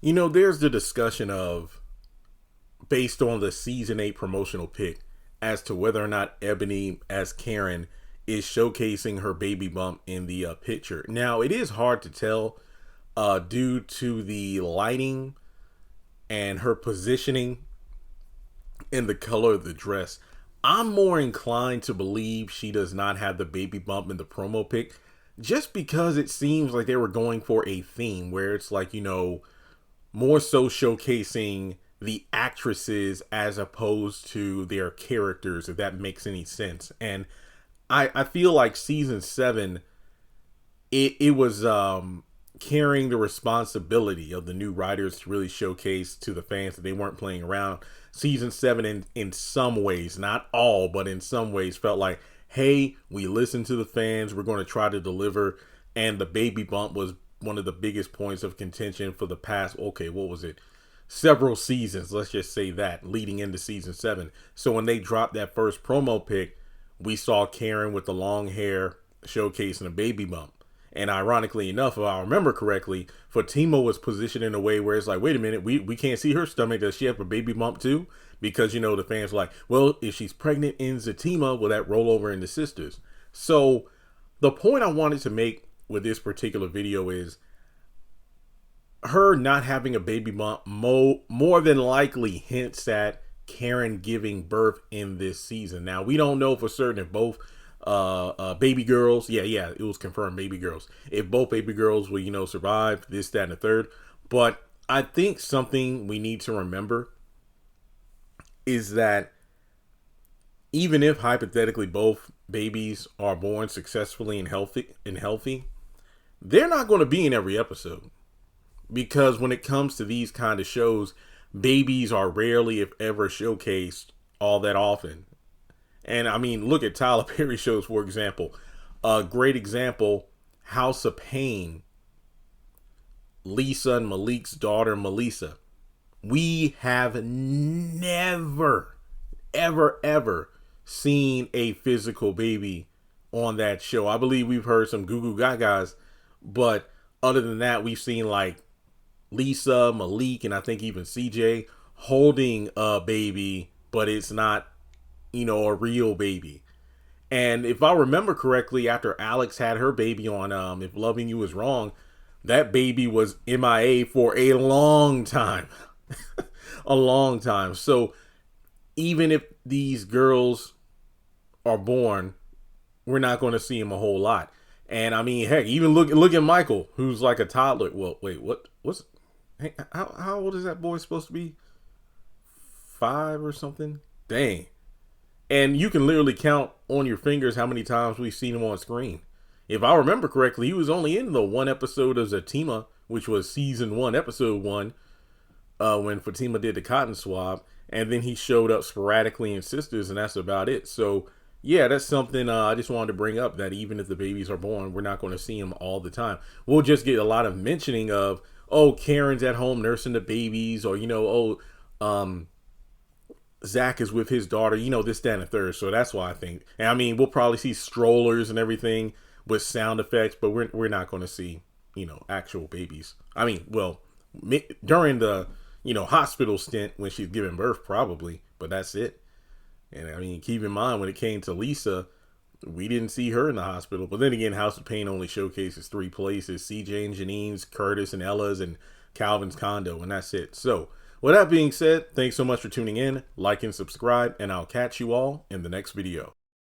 There's the discussion of, based on the season 8 promotional pic, as to whether or not Ebony as Karen is showcasing her baby bump in the picture. Now, it is hard to tell due to the lighting and her positioning and the color of the dress. I'm more inclined to believe she does not have the baby bump in the promo pic, just because it seems like they were going for a theme where it's like, more so showcasing the actresses as opposed to their characters, if that makes any sense. And I feel like season 7, it was carrying the responsibility of the new writers to really showcase to the fans that they weren't playing around. Season 7 in some ways, not all, but in some ways felt like, hey, we listened to the fans, we're going to try to deliver. And the baby bump was one of the biggest points of contention for the past, several seasons, let's just say that, leading into season 7. So when they dropped that first promo pic, we saw Karen with the long hair showcasing a baby bump. And ironically enough, if I remember correctly, Fatima was positioned in a way where it's like, wait a minute, we can't see her stomach. Does she have a baby bump too? Because, the fans were like, well, if she's pregnant in Zatima, will that roll over into Sistas? So the point I wanted to make with this particular video is her not having a baby bump more than likely hints at Karen giving birth in this season. Now, we don't know for certain if both baby girls, it was confirmed baby girls, if both baby girls will survive this, that, and the third. But I think something we need to remember is that even if hypothetically both babies are born successfully and healthy, they're not going to be in every episode, because when it comes to these kind of shows, babies are rarely, if ever, showcased all that often. And I mean, look at Tyler Perry shows, for example. A great example, House of Pain, Lisa and Malik's daughter, Melissa. We have never, ever seen a physical baby on that show. I believe we've heard some goo goo gagas, but other than that, we've seen like Lisa, Malik, and I think even CJ holding a baby, but it's not, a real baby. And if I remember correctly, after Alex had her baby on If Loving You Is Wrong, that baby was MIA for a long time. A long time. So even if these girls are born, we're not going to see them a whole lot. And I mean, heck, even look at Michael, who's like a toddler. Well, wait, how old is that boy supposed to be? 5 or something? Dang. And you can literally count on your fingers how many times we've seen him on screen. If I remember correctly, he was only in the one episode of Zatima, which was season 1, episode 1, when Fatima did the cotton swab. And then he showed up sporadically in Sisters, and that's about it. So, yeah, that's something I just wanted to bring up, that even if the babies are born, we're not going to see them all the time. We'll just get a lot of mentioning of, Karen's at home nursing the babies, or, Zach is with his daughter, this, that, and the third. So that's why I think. And I mean, we'll probably see strollers and everything with sound effects, but we're not going to see, actual babies. I mean, well, during the, hospital stint when she's giving birth, probably, but that's it. And I mean, keep in mind, when it came to Lisa, we didn't see her in the hospital. But then again, House of Pain only showcases 3 places: CJ and Janine's, Curtis and Ella's, and Calvin's condo, and that's it. So, with that being said, thanks so much for tuning in. Like and subscribe, and I'll catch you all in the next video.